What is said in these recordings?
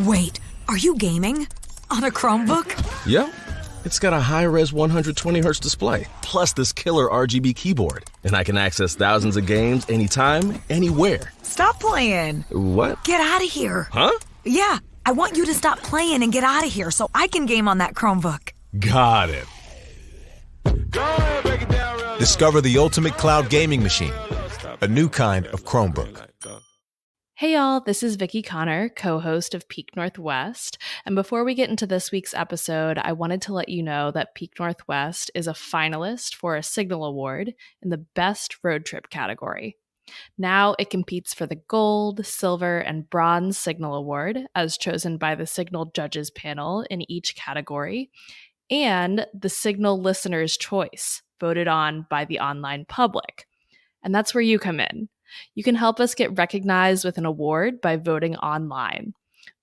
Wait, are you gaming? On a Chromebook? Yep. It's got a high-res 120Hz display, plus this killer RGB keyboard. And I can access thousands of games anytime, anywhere. Stop playing. What? Get out of here. Huh? Yeah, I want you to stop playing and get out of here so I can game on that Chromebook. Got it. Discover the ultimate cloud gaming machine, a new kind of Chromebook. Hey y'all, this is Vickie Connor, co-host of Peak Northwest. And before we get into this week's episode, I wanted to let you know that Peak Northwest is a finalist for a Signal Award in the Best Road Trip category. Now it competes for the Gold, Silver, and Bronze Signal Award, as chosen by the Signal Judges panel in each category, and the Signal Listener's Choice, voted on by the online public. And that's where you come in. You can help us get recognized with an award by voting online.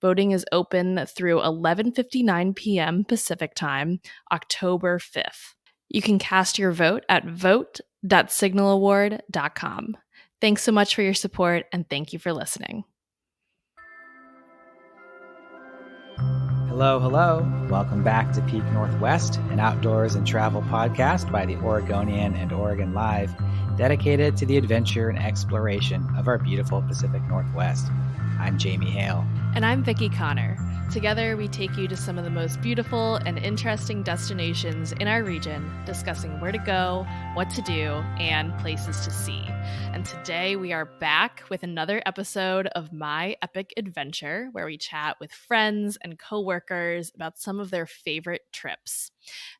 Voting is open through 11:59 p.m. Pacific Time, October 5th. You can cast your vote at vote.signalaward.com. Thanks so much for your support, and thank you for listening. Hello, hello. Welcome back to Peak Northwest, an outdoors and travel podcast by the Oregonian and Oregon Live, dedicated to the adventure and exploration of our beautiful Pacific Northwest. I'm Jamie Hale. And I'm Vickie Connor. Together, we take you to some of the most beautiful and interesting destinations in our region, discussing where to go, what to do, and places to see. And today we are back with another episode of My Epic Adventure, where we chat with friends and coworkers about some of their favorite trips.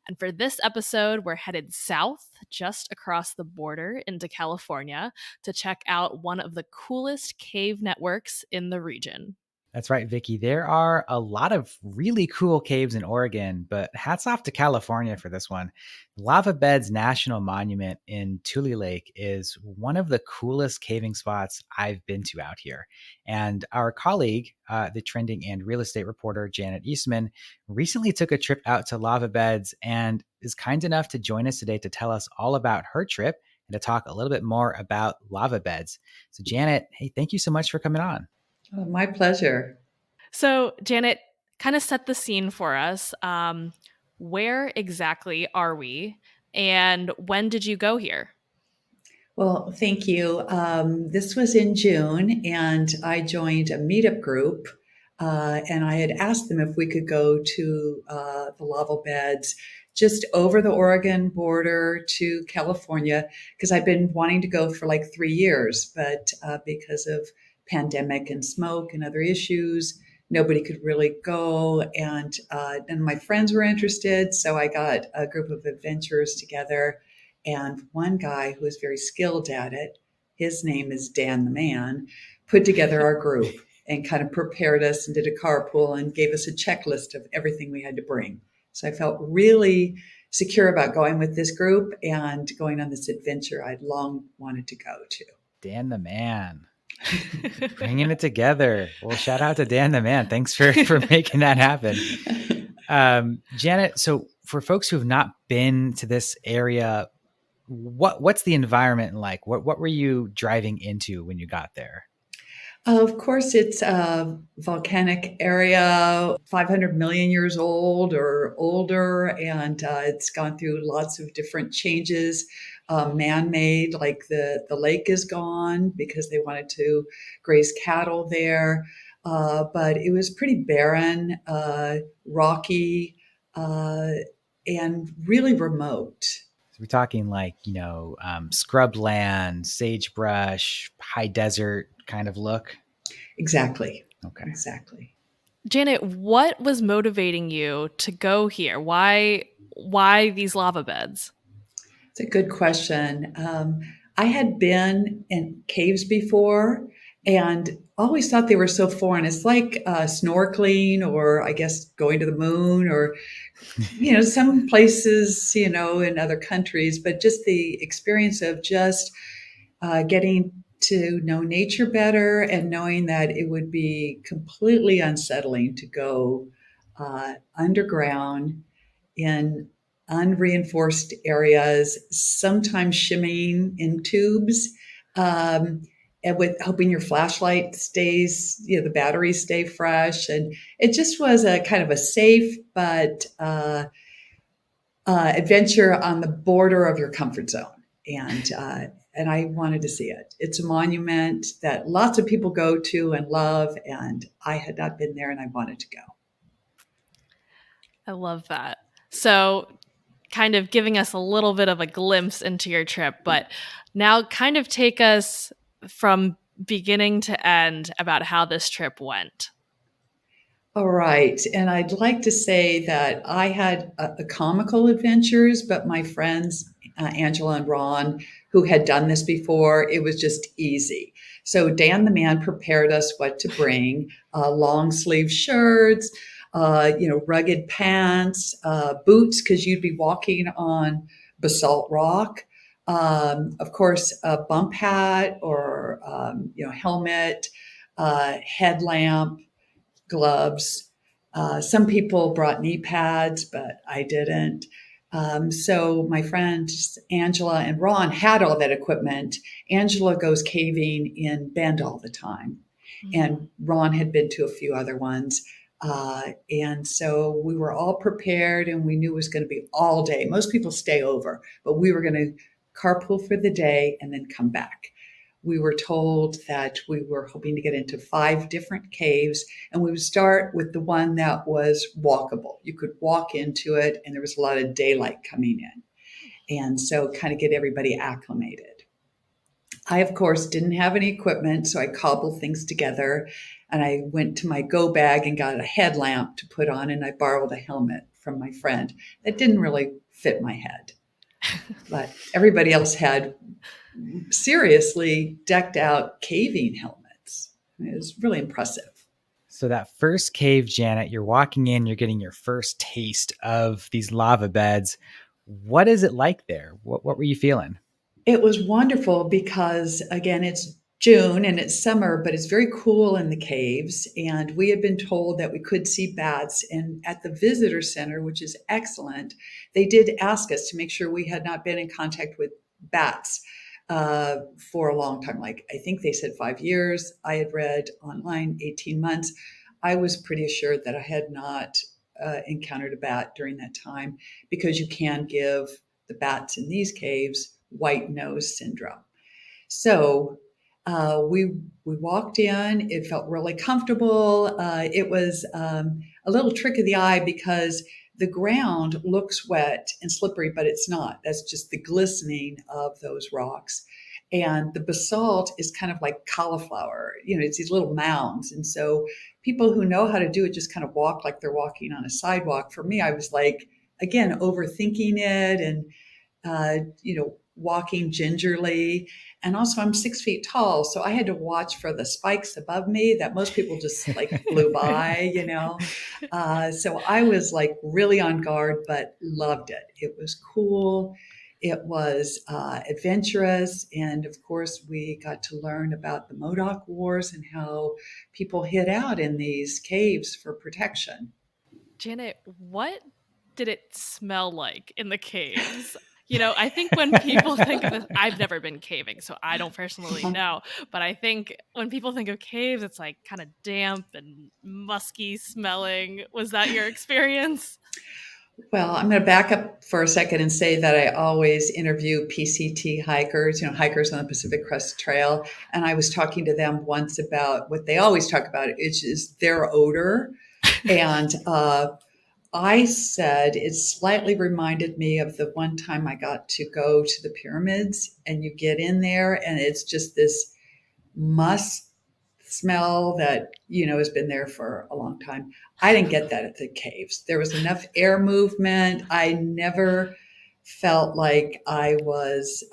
And for this episode, we're headed south, just across the border into California, to check out one of the coolest cave networks in the region. That's right, Vickie. There are a lot of really cool caves in Oregon, but hats off to California for this one. Lava Beds National Monument in Tule Lake is one of the coolest caving spots I've been to out here. And our colleague, the trending and real estate reporter, Janet Eastman, recently took a trip out to Lava Beds and is kind enough to join us today to tell us all about her trip and to talk a little bit more about Lava Beds. So Janet, hey, thank you so much for coming on. Oh, my pleasure. So, Janet, kind of set the scene for us. Where exactly are we, and when did you go here? Well, thank you. This was in June, and I joined a meetup group, and I had asked them if we could go to the lava beds just over the Oregon border to California, because I've been wanting to go for like 3 years, but because of pandemic and smoke and other issues, nobody could really go. And my friends were interested. So I got a group of adventurers together, and one guy who was very skilled at it, his name is Dan the Man, put together our group and kind of prepared us and did a carpool and gave us a checklist of everything we had to bring. So I felt really secure about going with this group and going on this adventure I'd long wanted to go to. Dan the Man. Bringing it together. Well, shout out to Dan the Man. Thanks for making that happen. Janet, so for folks who have not been to this area, what's the environment like? What were you driving into when you got there? Of course, it's a volcanic area, 500 million years old or older, and it's gone through lots of different changes. Man-made, like the lake is gone because they wanted to graze cattle there. But it was pretty barren, rocky, and really remote. So we're talking like, scrubland, sagebrush, high desert kind of look. Exactly. Okay. Exactly. Janet, what was motivating you to go here? Why these lava beds? It's a good question. I had been in caves before and always thought they were so foreign. It's like snorkeling, or I guess going to the moon, or, some places, in other countries, but just the experience of just getting to know nature better and knowing that it would be completely unsettling to go underground in unreinforced areas, sometimes shimmying in tubes, and with hoping your flashlight stays, the batteries stay fresh. And it just was a kind of a safe, but adventure on the border of your comfort zone. And I wanted to see it. It's a monument that lots of people go to and love. And I had not been there and I wanted to go. I love that. So, kind of giving us a little bit of a glimpse into your trip, but now kind of take us from beginning to end about how this trip went. All right. And I'd like to say that I had a comical adventures, but my friends, Angela and Ron, who had done this before, it was just easy. So Dan the man prepared us what to bring, long sleeve shirts, rugged pants, boots, because you'd be walking on basalt rock. Of course, a bump hat or, helmet, headlamp, gloves. Some people brought knee pads, but I didn't. So my friends Angela and Ron had all that equipment. Angela goes caving in Bend all the time, and Ron had been to a few other ones. And so we were all prepared, and we knew it was going to be all day. Most people stay over, but we were going to carpool for the day and then come back. We were told that we were hoping to get into 5 different caves, and we would start with the one that was walkable. You could walk into it, and there was a lot of daylight coming in. And so kind of get everybody acclimated. I, of course, didn't have any equipment, so I cobbled things together, and I went to my go bag and got a headlamp to put on, and I borrowed a helmet from my friend that didn't really fit my head. But everybody else had seriously decked out caving helmets. It was really impressive. So that first cave, Janet, you're walking in, you're getting your first taste of these lava beds. What is it like there? What were you feeling? It was wonderful because, again, it's June and it's summer, but it's very cool in the caves. And we had been told that we could see bats. And at the visitor center, which is excellent, they did ask us to make sure we had not been in contact with bats for a long time. Like, I think they said 5 years. I had read online 18 months. I was pretty assured that I had not encountered a bat during that time, because you can give the bats in these caves white nose syndrome. So we walked in. It felt really comfortable. It was a little trick of the eye because the ground looks wet and slippery, but it's not. That's just the glistening of those rocks. And the basalt is kind of like cauliflower. It's these little mounds. And so people who know how to do it just kind of walk like they're walking on a sidewalk. For me, I was like, again, overthinking it and, walking gingerly. And also I'm 6 feet tall, so I had to watch for the spikes above me that most people just like blew by, So I was like really on guard, but loved it. It was cool. It was adventurous. And of course, we got to learn about the Modoc Wars and how people hid out in these caves for protection. Janet, what did it smell like in the caves? I think when people think of this, I've never been caving, so I don't personally know. But I think when people think of caves, it's like kind of damp and musky smelling. Was that your experience? Well, I'm going to back up for a second and say that I always interview PCT hikers, hikers on the Pacific Crest Trail. And I was talking to them once about what they always talk about, which is their odor. And I said it slightly reminded me of the one time I got to go to the pyramids, and you get in there and it's just this musk smell that, has been there for a long time. I didn't get that at the caves. There was enough air movement. I never felt like I was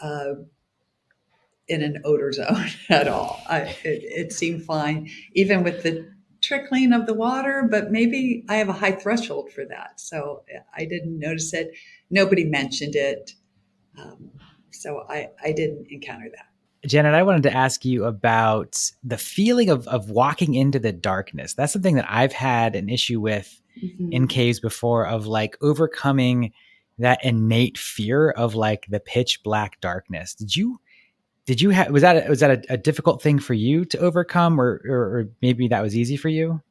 in an odor zone at all. It seemed fine, even with the trickling of the water, but maybe I have a high threshold for that. So I didn't notice it. Nobody mentioned it. So I didn't encounter that. Janet, I wanted to ask you about the feeling of walking into the darkness. That's something that I've had an issue with in caves before, of like overcoming that innate fear of like the pitch black darkness. Did you Did you have, was that a difficult thing for you to overcome, or maybe that was easy for you?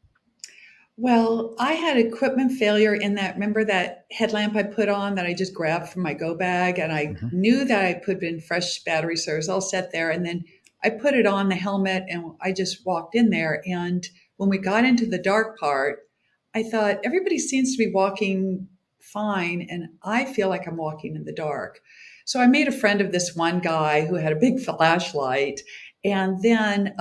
Well, I had equipment failure in that. Remember that headlamp I put on that I just grabbed from my go bag? And I Mhm. knew that I put in fresh battery, so it was all set there. And then I put it on the helmet and I just walked in there. And when we got into the dark part, I thought everybody seems to be walking fine. And I feel like I'm walking in the dark. So I made a friend of this one guy who had a big flashlight. And then,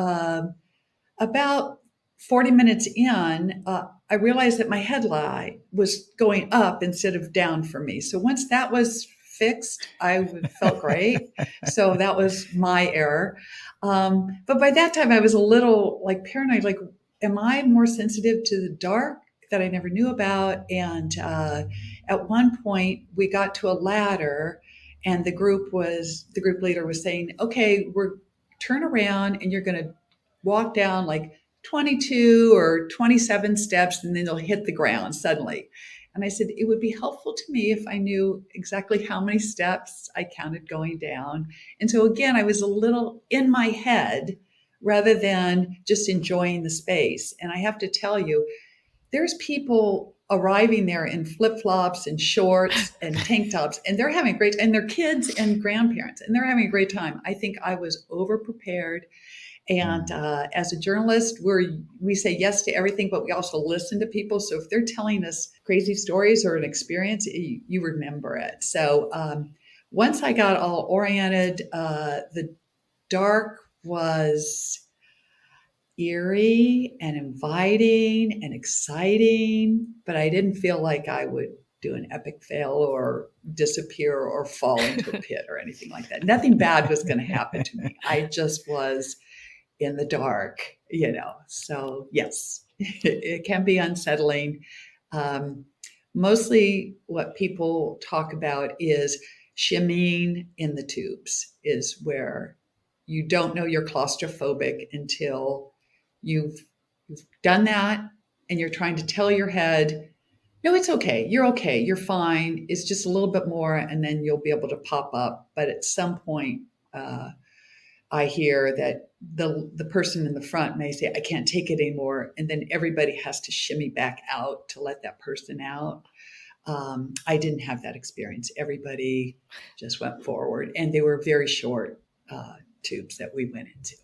about 40 minutes in, I realized that my headlight was going up instead of down for me. So once that was fixed, I felt great. So that was my error. But by that time, I was a little like paranoid. Like, am I more sensitive to the dark that I never knew about? And at one point, we got to a ladder, and the group leader was saying, "Okay, we're turn around, and you're going to walk down like 22 or 27 steps, and then you'll hit the ground suddenly." And I said, it would be helpful to me if I knew exactly how many steps I counted going down. And so again, I was a little in my head rather than just enjoying the space. And I have to tell you, there's people arriving there in flip-flops and shorts and tank tops, and they're having a great, and their kids and grandparents, and they're having a great time. I think I was over prepared. And as a journalist, we say yes to everything, but we also listen to people. So if they're telling us crazy stories or an experience, you remember it. So once I got all oriented, the dark was eerie and inviting and exciting, but I didn't feel like I would do an epic fail or disappear or fall into a pit or anything like that. Nothing bad was going to happen to me. I just was in the dark, So yes, it can be unsettling. Um, Mostly what people talk about is shimmying in the tubes is where you don't know you're claustrophobic until you've done that, and you're trying to tell your head, no, it's okay. You're okay. You're fine. It's just a little bit more, and then you'll be able to pop up. But at some point, I hear that the person in the front may say, I can't take it anymore. And then everybody has to shimmy back out to let that person out. I didn't have that experience. Everybody just went forward, and they were very short tubes that we went into.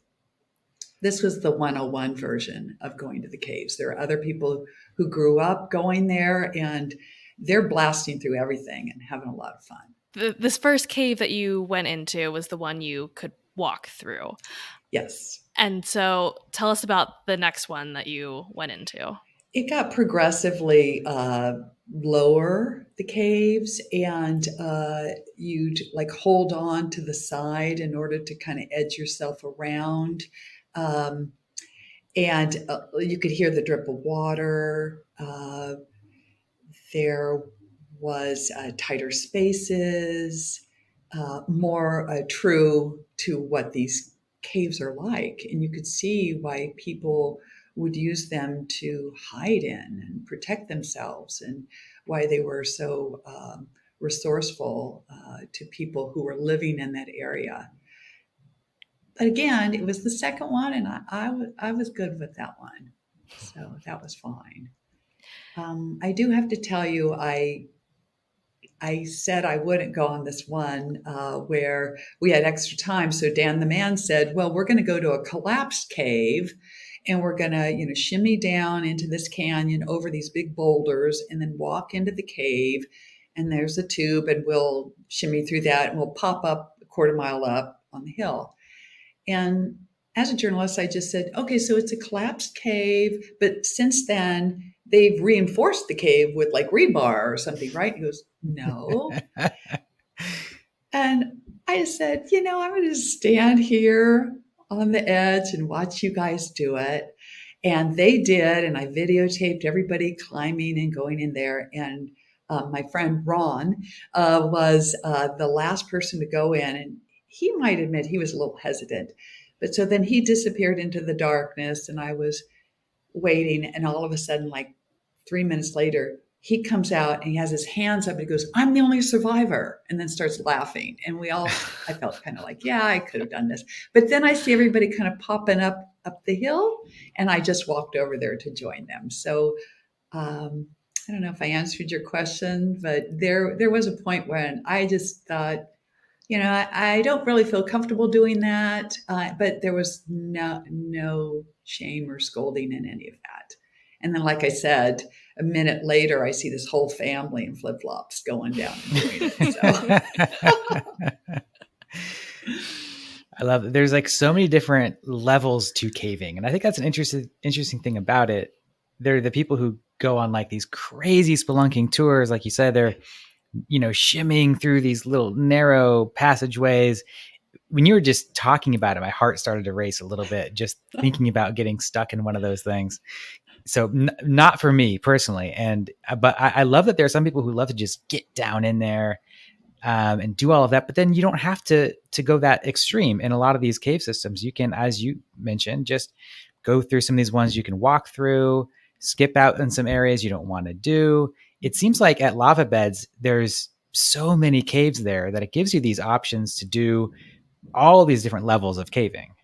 This was the 101 version of going to the caves. There are other people who grew up going there, and they're blasting through everything and having a lot of fun. This first cave that you went into was the one you could walk through. Yes. And so tell us about the next one that you went into. It got progressively lower, the caves, and you'd like hold on to the side in order to kind of edge yourself around. And you could hear the drip of water. There was tighter spaces, more true to what these caves are like. And you could see why people would use them to hide in and protect themselves, and why they were so resourceful to people who were living in that area. But again, it was the second one, and I was good with that one. So that was fine. I do have to tell you, I said I wouldn't go on this one where we had extra time. So Dan the man said, well, we're going to go to a collapsed cave, and we're going to, shimmy down into this canyon over these big boulders and then walk into the cave. And there's a tube, and we'll shimmy through that, and we'll pop up a quarter mile up on the hill. And as a journalist, I just said, okay, so it's a collapsed cave, but since then they've reinforced the cave with like rebar or something, right? He goes, no. And I said, I'm going to stand here on the edge and watch you guys do it. And they did. And I videotaped everybody climbing and going in there. And my friend Ron was the last person to go in. And he might admit he was a little hesitant. But so then he disappeared into the darkness, and I was waiting. And all of a sudden, like 3 minutes later, he comes out and he has his hands up and he goes, "I'm the only survivor," and then starts laughing. And I felt kind of like, yeah, I could have done this. But then I see everybody kind of popping up the hill, and I just walked over there to join them. So I don't know if I answered your question, but there was a point when I just thought, I don't really feel comfortable doing that. But there was no shame or scolding in any of that. And then, like I said, a minute later, I see this whole family in flip flops going down and doing it. So. I love it. There's like so many different levels to caving. And I think that's an interesting thing about it. They're the people who go on like these crazy spelunking tours. Like you said, they're, shimmying through these little narrow passageways. When you were just talking about it, my heart started to race a little bit, just thinking about getting stuck in one of those things. So not for me personally. But I love that there are some people who love to just get down in there and do all of that. But then you don't have to go that extreme. In a lot of these cave systems, you can, as you mentioned, just go through some of these ones you can walk through, skip out in some areas you don't want to do. It seems like at lava beds, there's so many caves there that it gives you these options to do all these different levels of caving.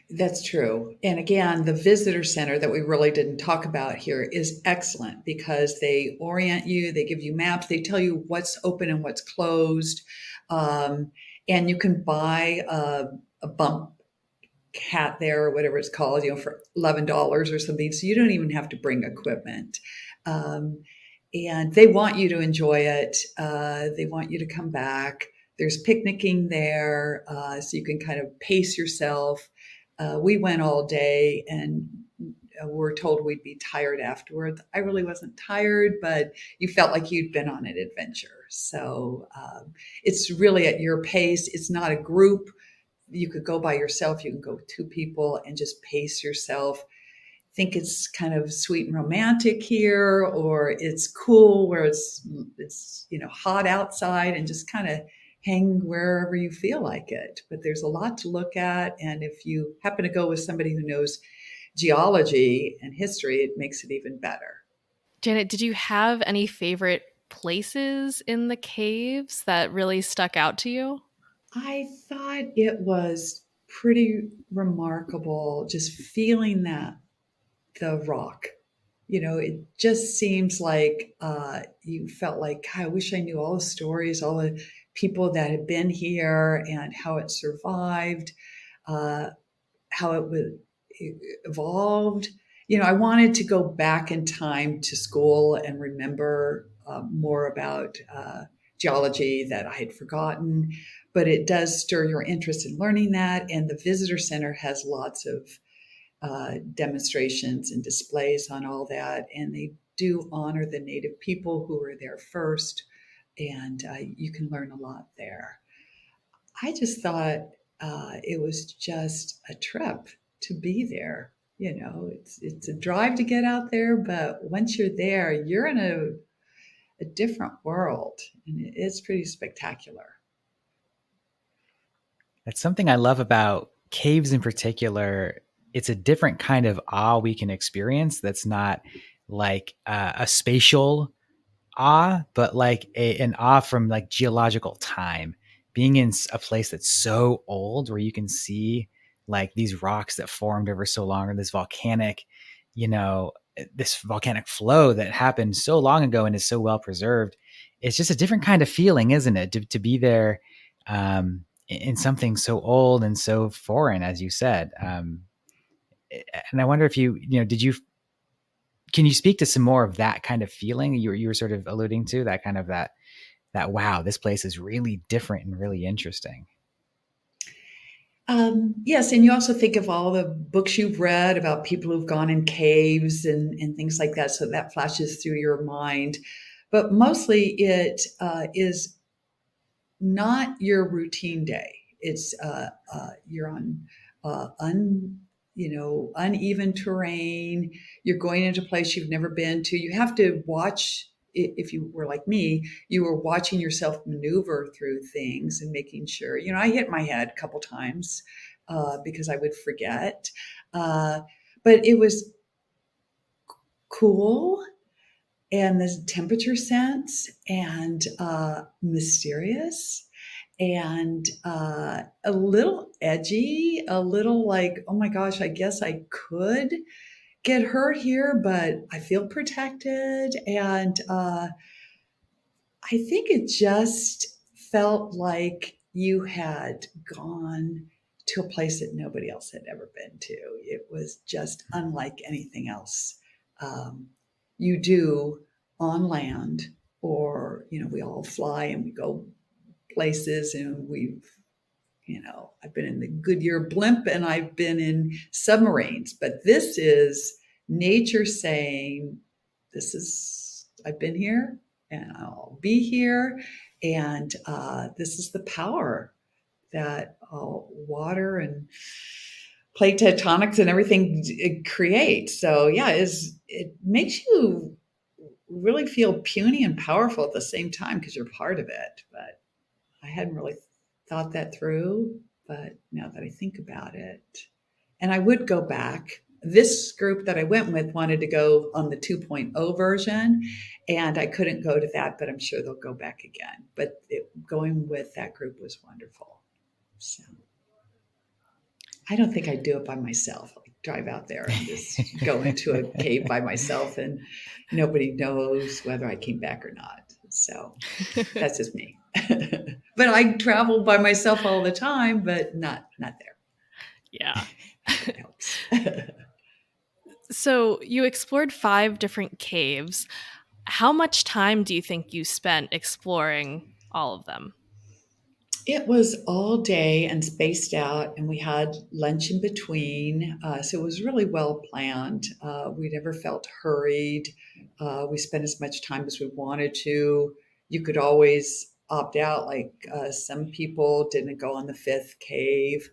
That's true. And again, the visitor center that we really didn't talk about here is excellent because they orient you, they give you maps, they tell you what's open and what's closed. And you can buy a bump cat there or whatever it's called, for $11 or something. So you don't even have to bring equipment. And they want you to enjoy it. They want you to come back. There's picnicking there, so you can kind of pace yourself. We went all day and we're told we'd be tired afterwards. I really wasn't tired, but you felt like you'd been on an adventure. So it's really at your pace. It's not a group. You could go by yourself. You can go with two people and just pace yourself. Think it's kind of sweet and romantic here, or it's cool where it's hot outside and just kind of hang wherever you feel like it. But there's a lot to look at. And if you happen to go with somebody who knows geology and history, it makes it even better. Janet, did you have any favorite places in the caves that really stuck out to you? I thought it was pretty remarkable just feeling the rock. It just seems like you felt like, God, I wish I knew all the stories, all the people that had been here and how it survived, how it evolved. I wanted to go back in time to school and remember more about geology that I had forgotten, but it does stir your interest in learning that. And the visitor center has lots of demonstrations and displays on all that. And they do honor the native people who were there first. And you can learn a lot there. I just thought it was just a trip to be there. It's a drive to get out there, but once you're there, you're in a different world, and it's pretty spectacular. That's something I love about caves in particular. It's a different kind of awe we can experience that's not like a spatial awe, but like an awe from like geological time. Being in a place that's so old where you can see like these rocks that formed over so long, or this volcanic flow that happened so long ago and is so well preserved. It's just a different kind of feeling, isn't it? To be there in something so old and so foreign, as you said. And I wonder if can you speak to some more of that kind of feeling you were sort of alluding to, that kind of that wow, this place is really different and really interesting? Yes, and you also think of all the books you've read about people who've gone in caves and things like that. So that flashes through your mind. But mostly it is not your routine day. It's you're on uneven terrain. You're going into a place you've never been to. You have to watch. If you were like me, you were watching yourself maneuver through things and making sure. I hit my head a couple times because I would forget, but it was cool. and the temperature sense, and mysterious, and a little edgy, a little like, oh my gosh, I guess I could get hurt here, but I feel protected. And I think it just felt like you had gone to a place that nobody else had ever been to. It was just unlike anything else you do on land, or, we all fly and we go places, and I've been in the Goodyear blimp and I've been in submarines, but this is nature saying, I've been here and I'll be here. And this is the power that water and plate tectonics and everything it creates. So yeah, it makes you really feel puny and powerful at the same time because you're part of it. But I hadn't really thought that through, but now that I think about it, and I would go back. This group that I went with wanted to go on the 2.0 version, and I couldn't go to that, but I'm sure they'll go back again. But going with that group was wonderful. So I don't think I'd do it by myself. Like drive out there and just go into a cave by myself, and nobody knows whether I came back or not. So that's just me. But I travel by myself all the time, but not there. Yeah. It helps. So you explored 5 different caves. How much time do you think you spent exploring all of them? It was all day and spaced out, and we had lunch in between. So it was really well planned. We never felt hurried. We spent as much time as we wanted to. You could always opt out, like some people didn't go on the 5th cave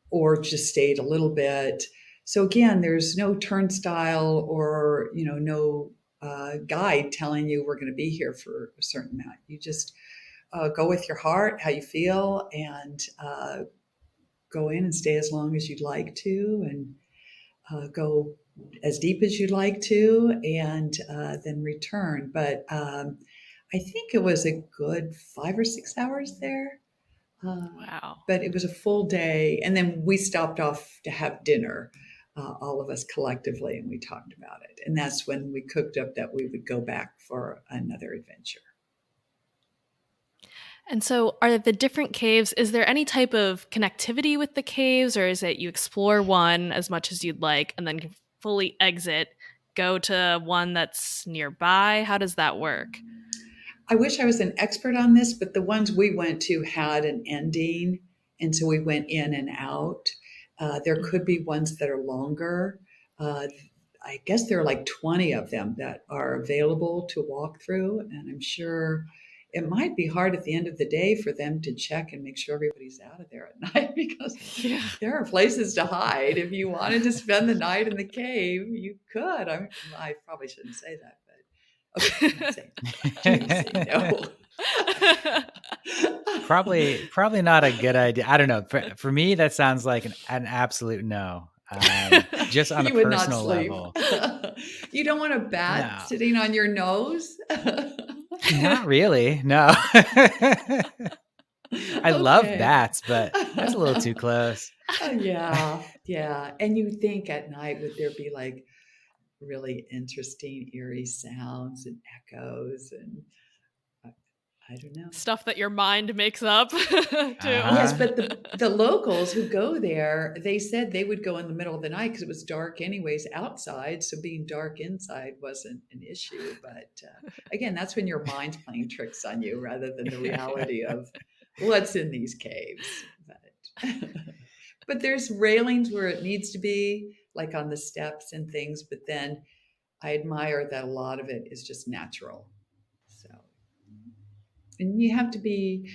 or just stayed a little bit. So again, there's no turnstile or, no guide telling you we're going to be here for a certain amount. You just go with your heart, how you feel, and go in and stay as long as you'd like to, and go as deep as you'd like to, and then return. But I think it was a good 5 or 6 hours there. Wow. But it was a full day. And then we stopped off to have dinner, all of us collectively, and we talked about it. And that's when we cooked up that we would go back for another adventure. And so are the different caves, is there any type of connectivity with the caves, or is it you explore one as much as you'd like and then fully exit, go to one that's nearby? How does that work? I wish I was an expert on this, but the ones we went to had an ending. And so we went in and out. There could be ones that are longer. I guess there are like 20 of them that are available to walk through. And I'm sure it might be hard at the end of the day for them to check and make sure everybody's out of there at night, because there are places to hide. If you wanted to spend the night in the cave, you could. I probably shouldn't say that, but okay, I'm not saying no. Probably not a good idea. I don't know. For me, that sounds like an absolute no. Just on a personal level. You don't want a bat sitting on your nose? Not really. No. I love bats, but that's a little too close. Yeah. And you think at night, would there be like really interesting, eerie sounds and echoes and I don't know. Stuff that your mind makes up too. Yes, but the locals who go there, they said they would go in the middle of the night because it was dark anyways outside. So being dark inside wasn't an issue. But again, that's when your mind's playing tricks on you rather than the reality of what's in these caves. But there's railings where it needs to be, like on the steps and things. But then I admire that a lot of it is just natural. And you have to be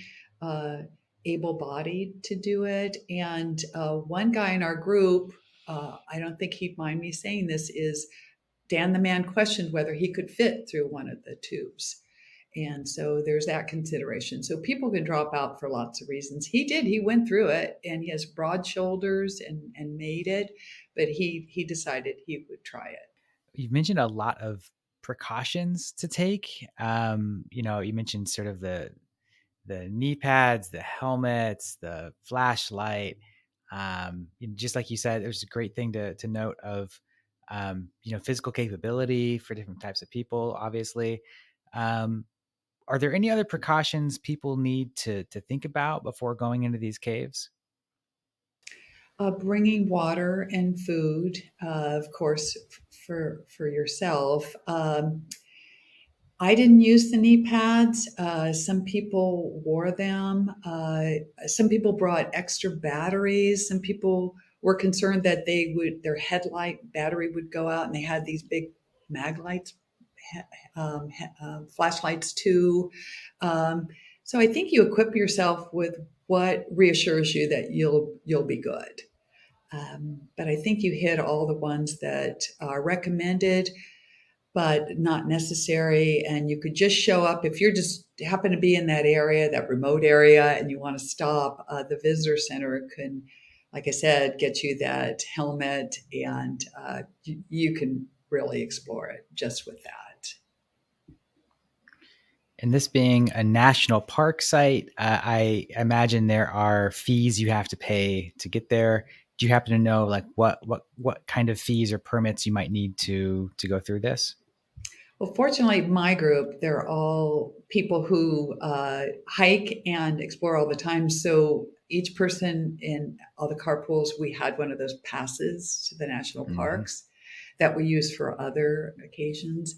able-bodied to do it. And one guy in our group, I don't think he'd mind me saying this, is Dan the man questioned whether he could fit through one of the tubes. And so there's that consideration. So people can drop out for lots of reasons. He did. He went through it, and he has broad shoulders and made it. But he decided he would try it. You've mentioned a lot of precautions to take. You mentioned sort of the knee pads, the helmets, the flashlight. Just like you said, there's a great thing to note of, physical capability for different types of people, obviously. Um, are there any other precautions people need to think about before going into these caves? Bringing water and food, of course, for yourself. I didn't use the knee pads. Some people wore them. Some people brought extra batteries. Some people were concerned that their headlight battery would go out, and they had these big mag lights, flashlights too. Um, so I think you equip yourself with what reassures you that you'll be good. But I think you hit all the ones that are recommended, but not necessary. And you could just show up if you're just happen to be in that area, that remote area, and you want to stop. The visitor center can, like I said, get you that helmet, and you can really explore it just with that. And this being a national park site, I imagine there are fees you have to pay to get there. Do you happen to know like what kind of fees or permits you might need to go through this? Well, fortunately, my group, they're all people who hike and explore all the time. So each person in all the carpools, we had one of those passes to the national Mm-hmm. parks that we use for other occasions.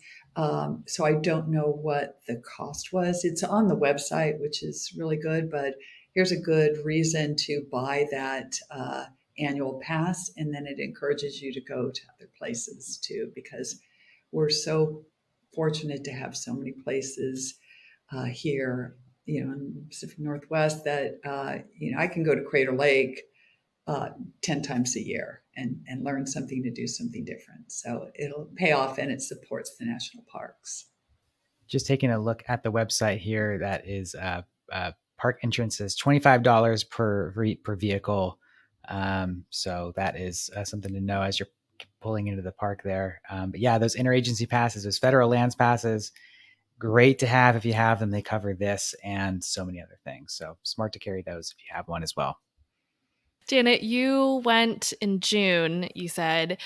So I don't know what the cost was. It's on the website, which is really good, but here's a good reason to buy that annual pass. And then it encourages you to go to other places too, because we're so fortunate to have so many places here, in the Pacific Northwest that, I can go to Crater Lake 10 times a year and learn something to do something different. So it'll pay off and it supports the national parks. Just taking a look at the website here, that is park entrance is $25 per vehicle. So that is something to know as you're pulling into the park there. But yeah, those interagency passes, those federal lands passes, great to have if you have them. They cover this and so many other things. So smart to carry those if you have one as well. Janet, you went in June, you said.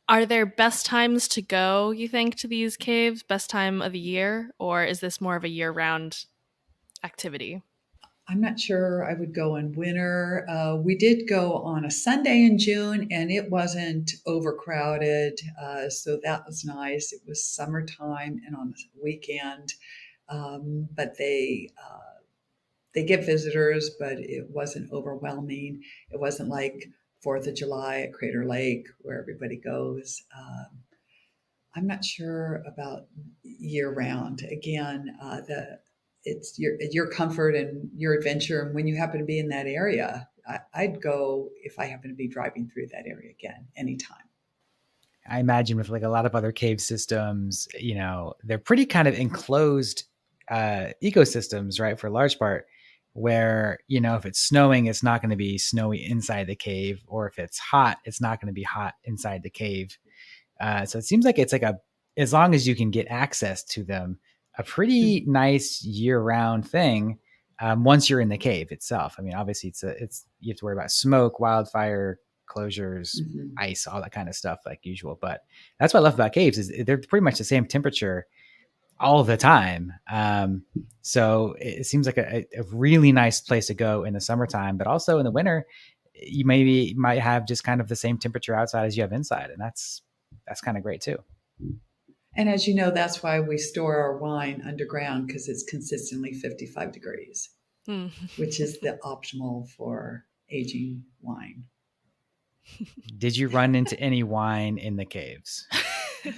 Are there best times to go, you think, to these caves? Best time of the year? Or is this more of a year-round activity? I'm not sure I would go in winter. We did go on a Sunday in June and it wasn't overcrowded. So that was nice. It was summertime and on the weekend. But they get visitors, but it wasn't overwhelming. It wasn't like 4th of July at Crater Lake where everybody goes. I'm not sure about year round. Again, it's your comfort and your adventure, and when you happen to be in that area, I'd go if I happen to be driving through that area again anytime. I imagine with like a lot of other cave systems, they're pretty kind of enclosed ecosystems, right? For a large part, where, if it's snowing, it's not going to be snowy inside the cave, or if it's hot, it's not going to be hot inside the cave. So it seems like it's like as long as you can get access to them, a pretty nice year-round thing. Once you're in the cave itself, I mean, obviously you have to worry about smoke, wildfire, closures, Mm-hmm. ice, all that kind of stuff like usual. But that's what I love about caves is they're pretty much the same temperature all the time. So it seems like a really nice place to go in the summertime, but also in the winter, you might have just kind of the same temperature outside as you have inside, and that's kind of great too. And as you know, that's why we store our wine underground, because it's consistently 55 degrees, which is the optimal for aging wine. Did you run into any wine in the caves?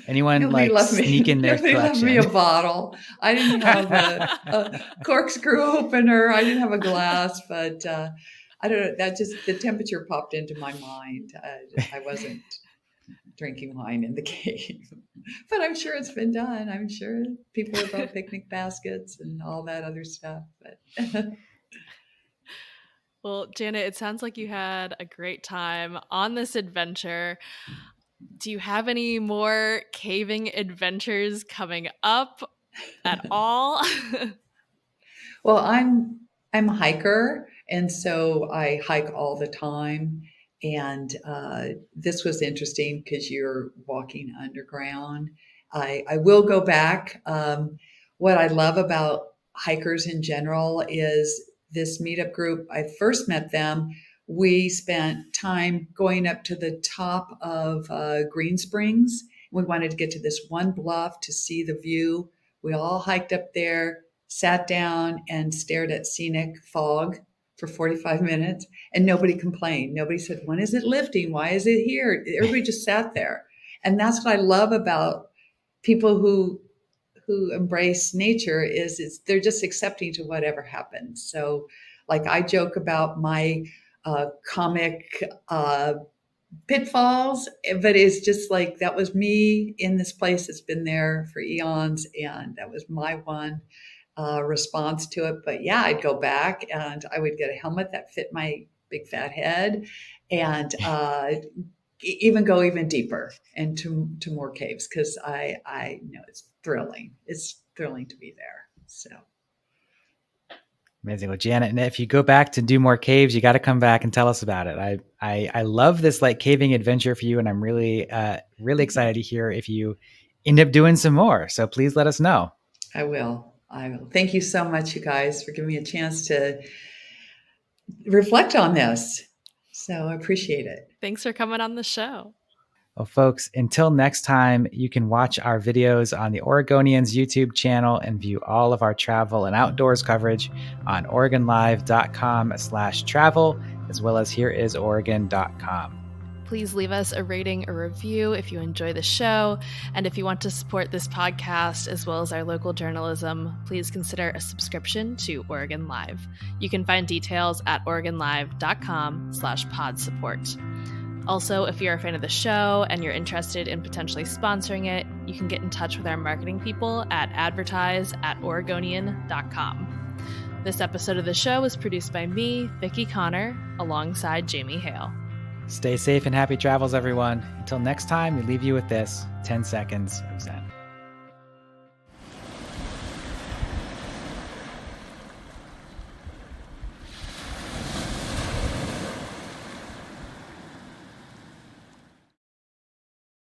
Anyone Nobody like left sneak me. in their Nobody left collection? me a bottle. I didn't have a corkscrew opener. I didn't have a glass, but I don't know. That just the temperature popped into my mind. I wasn't drinking wine in the cave, but I'm sure it's been done. I'm sure people have brought picnic baskets and all that other stuff. But Well, Janet, it sounds like you had a great time on this adventure. Do you have any more caving adventures coming up at all? Well, I'm a hiker, and so I hike all the time. And this was interesting because you're walking underground. I will go back. What I love about hikers in general is this meetup group. I first met them. We spent time going up to the top of Green Springs. We wanted to get to this one bluff to see the view. We all hiked up there, sat down and stared at scenic fog for 45 minutes, and nobody complained. Nobody said, when is it lifting? Why is it here? Everybody just sat there. And that's what I love about people who embrace nature is they're just accepting to whatever happens. So like I joke about my comic pitfalls, but it's just like that was me in this place that's been there for eons, and that was my one response to it. But yeah, I'd go back and I would get a helmet that fit my big fat head, and even go even deeper into more caves because I know it's thrilling. It's thrilling to be there. So. Amazing. Well, Janet, and if you go back to do more caves, you got to come back and tell us about it. I love this like caving adventure for you, and I'm really excited to hear if you end up doing some more. So please let us know. I will. Thank you so much, you guys, for giving me a chance to reflect on this. So I appreciate it. Thanks for coming on the show. Well, folks, until next time, you can watch our videos on the Oregonians YouTube channel and view all of our travel and outdoors coverage on OregonLive.com/travel, as well as HereIsOregon.com. Please leave us a rating or review if you enjoy the show. And if you want to support this podcast as well as our local journalism, please consider a subscription to Oregon Live. You can find details at OregonLive.com/pod support. Also, if you're a fan of the show and you're interested in potentially sponsoring it, you can get in touch with our marketing people at advertise@oregonian.com. This episode of the show was produced by me, Vickie Connor, alongside Jamie Hale. Stay safe and happy travels, everyone. Until next time, we leave you with this 10 seconds of Zen.